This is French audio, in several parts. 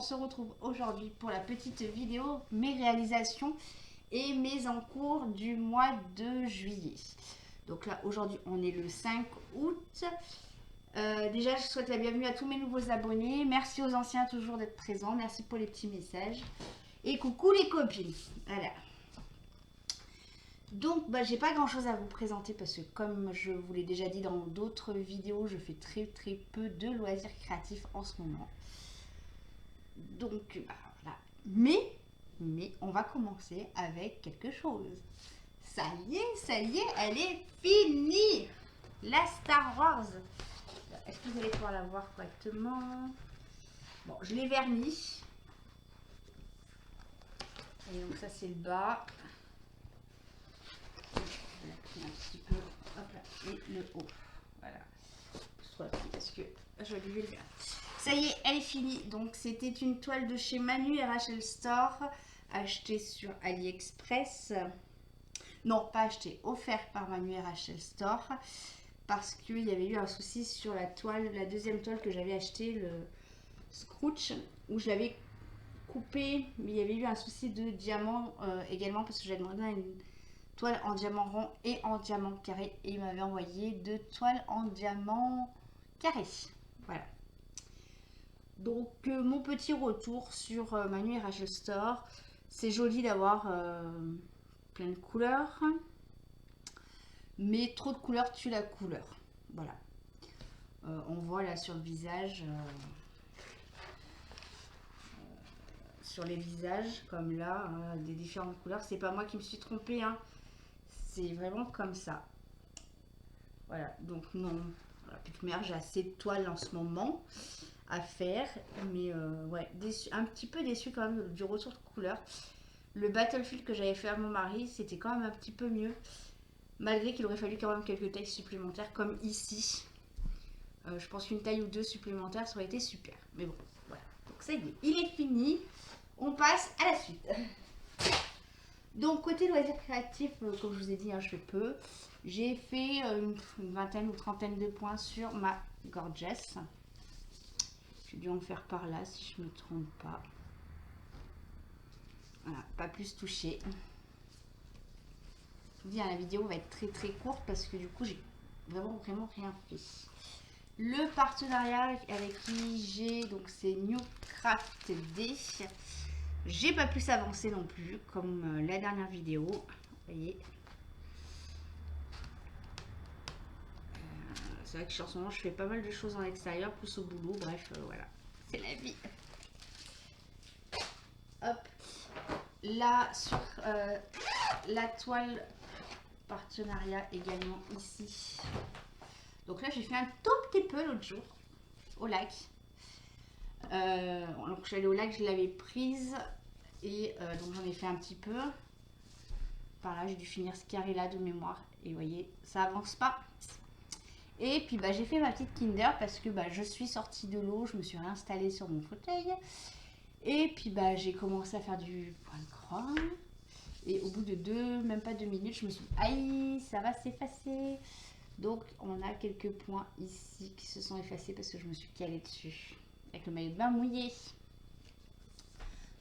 se retrouve aujourd'hui pour la petite vidéo, mes réalisations et mes encours du mois de juillet. Donc là, aujourd'hui, on est le 5 août. Déjà, je souhaite la bienvenue à tous mes nouveaux abonnés. Merci aux anciens toujours d'être présents. Merci pour les petits messages. Et coucou les copines. Voilà. Donc, j'ai pas grand chose à vous présenter parce que comme je vous l'ai déjà dit dans d'autres vidéos, je fais très peu de loisirs créatifs en ce moment. Donc, voilà. Mais on va commencer avec quelque chose. Ça y est, elle est finie. La Star Wars. Est-ce que vous allez pouvoir la voir correctement? Bon, je l'ai verni. Et donc ça c'est le bas. Je vais la un petit peu. Hop là. Et le haut. Voilà. Soit parce que je lui vais le verre. Ça y est, elle est finie. Donc c'était une toile de chez Manu RHL Store, achetée sur AliExpress. Non, pas achetée, offerte par Manu RHL Store. Parce qu'il y avait eu un souci sur la toile, la deuxième toile que j'avais achetée, le Scrooge, où je l'avais coupé, mais il y avait eu un souci de diamant également, parce que j'avais demandé une toile en diamant rond et en diamant carré, et il m'avait envoyé 2 toiles en diamant carré. Voilà. Donc mon petit retour sur Manu RHL Store, c'est joli d'avoir plein de couleurs. Mais trop de couleurs tue la couleur. Voilà. On voit là sur le visage, sur les visages, comme là, des différentes couleurs. C'est pas moi qui me suis trompée, hein. C'est vraiment comme ça. Voilà, donc non. Voilà, merde, j'ai assez de toiles en ce moment à faire. Mais ouais, déçu, un petit peu déçu quand même du retour de couleur. Le Battlefield que j'avais fait à mon mari, c'était quand même un petit peu mieux. Malgré qu'il aurait fallu quand même quelques tailles supplémentaires, comme ici. Je pense qu'une taille ou deux supplémentaires, ça aurait été super. Mais bon, voilà. Donc ça y est, il est fini. On passe à la suite. Donc, côté loisirs créatifs, comme je vous ai dit, hein, je fais peu. J'ai fait une vingtaine ou trentaine de points sur ma Gorgeous. J'ai dû en faire par là, si je ne me trompe pas. Voilà, pas plus touché. Je vous dis, hein, la vidéo va être très courte parce que du coup, j'ai vraiment rien fait. Le partenariat avec qui j'ai, donc c'est New Craft D. J'ai pas pu s'avancer non plus, comme la dernière vidéo. Vous voyez. C'est vrai que en ce moment, je fais pas mal de choses en extérieur, plus au boulot. Bref, voilà. C'est la vie. Hop. Là, sur la toile partenariat également ici. Donc là, j'ai fait un tout petit peu l'autre jour au lac. Donc je suis allée au lac, je l'avais prise et donc j'en ai fait un petit peu. Par là, j'ai dû finir ce carré là de mémoire et vous voyez, ça avance pas. Et puis j'ai fait ma petite Kinder parce que je suis sortie de l'eau, je me suis réinstallée sur mon fauteuil et puis j'ai commencé à faire du point de croix. Et au bout de même pas 2 minutes, je me suis dit, aïe, ça va s'effacer. Donc, on a quelques points ici qui se sont effacés parce que je me suis calée dessus. Avec le maillot de bain mouillé.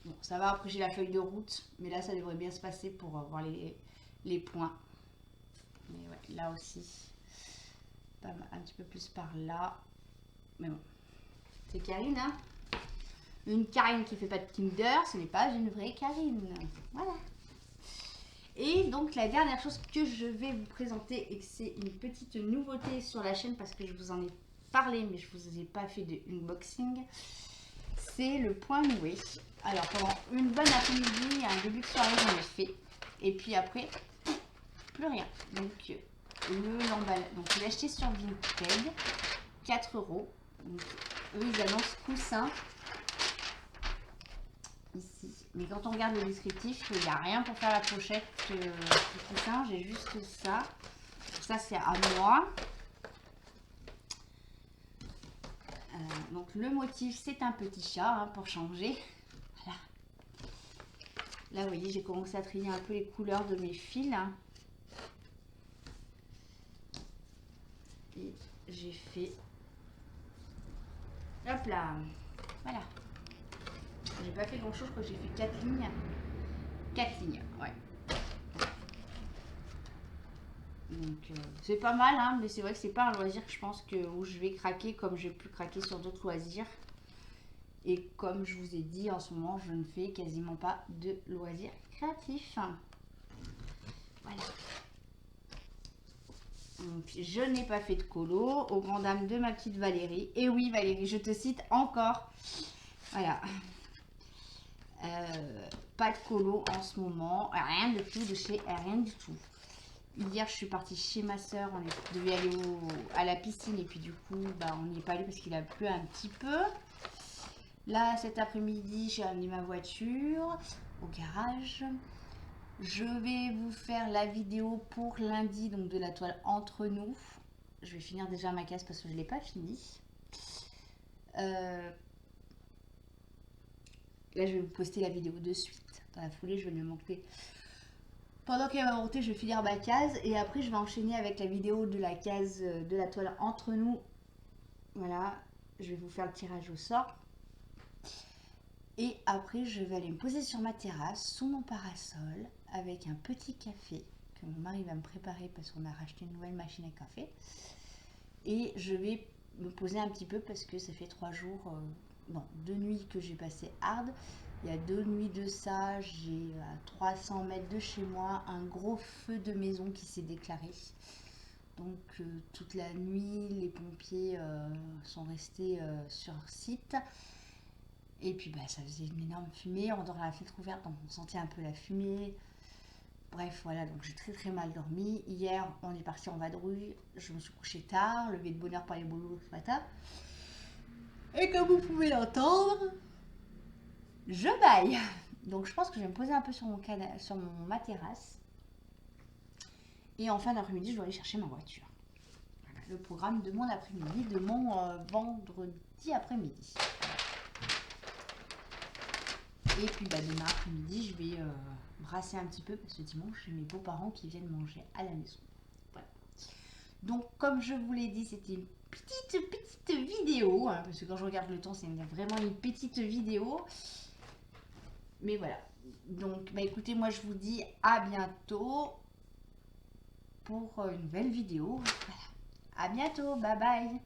Bon, ça va, après j'ai la feuille de route. Mais là, ça devrait bien se passer pour voir les points. Mais ouais, là aussi. Un petit peu plus par là. Mais bon. C'est Karine, hein. Une Karine qui fait pas de Kinder, ce n'est pas une vraie Karine. Voilà. Et donc la dernière chose que je vais vous présenter et que c'est une petite nouveauté sur la chaîne parce que je vous en ai parlé mais je vous ai pas fait de unboxing, c'est le point noué. Alors pendant une bonne après-midi, un début de soirée j'en ai fait et puis après plus rien. Donc l'emballage, donc je l'ai acheté sur Vinted, 4 €. Donc eux ils annoncent coussin ici. Mais quand on regarde le descriptif, il n'y a rien pour faire la pochette du coussin. J'ai juste ça. Ça, c'est à moi. Donc, le motif, c'est un petit chat hein, pour changer. Voilà. Là, vous voyez, j'ai commencé à trier un peu les couleurs de mes fils. Et j'ai fait... Hop là. Voilà. J'ai pas fait grand chose, je crois que j'ai fait 4 lignes. 4 lignes, ouais. Donc c'est pas mal, hein, mais c'est vrai que c'est pas un loisir que je pense que où je vais craquer comme j'ai pu craquer sur d'autres loisirs. Et comme je vous ai dit, en ce moment, je ne fais quasiment pas de loisirs créatifs. Voilà. Donc, je n'ai pas fait de colo, aux grandes dames de ma petite Valérie. Et oui, Valérie, je te cite encore. Voilà. Pas de colo en ce moment. Rien du tout de chez rien du tout. Hier, je suis partie chez ma soeur. On devait aller à la piscine. Et puis du coup, bah, on n'y est pas allé parce qu'il a plu un petit peu. Là, cet après-midi, j'ai amené ma voiture au garage. Je vais vous faire la vidéo pour lundi, donc de la toile entre nous. Je vais finir déjà ma case parce que je ne l'ai pas fini. Là, je vais vous poster la vidéo de suite. Dans la foulée, je vais me monter. Pendant qu'elle va monter, je vais finir ma case. Et après, je vais enchaîner avec la vidéo de la case de la toile entre nous. Voilà, je vais vous faire le tirage au sort. Et après, je vais aller me poser sur ma terrasse, sous mon parasol, avec un petit café que mon mari va me préparer parce qu'on a racheté une nouvelle machine à café. Et je vais me poser un petit peu parce que ça fait 3 jours, non, 2 nuits que j'ai passé hard. Il y a 2 nuits de ça, j'ai à 300 mètres de chez moi un gros feu de maison qui s'est déclaré. Donc toute la nuit, les pompiers sont restés sur site. Et puis bah, ça faisait une énorme fumée, on dort à la fenêtre ouverte, donc on sentait un peu la fumée. Bref, voilà, donc j'ai très très mal dormi. Hier, on est parti en vadrouille, je me suis couchée tard, levée de bonne heure par les boulots ce matin. Et comme vous pouvez l'entendre, je baille. Donc je pense que je vais me poser un peu sur ma terrasse. Et en fin d'après-midi, je dois aller chercher ma voiture. Voilà le programme de mon après-midi, de mon vendredi après-midi. Et puis bah, demain après-midi, je vais brasser un petit peu parce que dimanche, j'ai mes beaux-parents qui viennent manger à la maison. Voilà. Donc comme je vous l'ai dit, c'était une petite vidéo, hein, parce que quand je regarde le temps, c'est vraiment une petite vidéo. Mais voilà. Donc bah, écoutez, moi je vous dis à bientôt pour une nouvelle vidéo. Voilà. À bientôt, bye bye.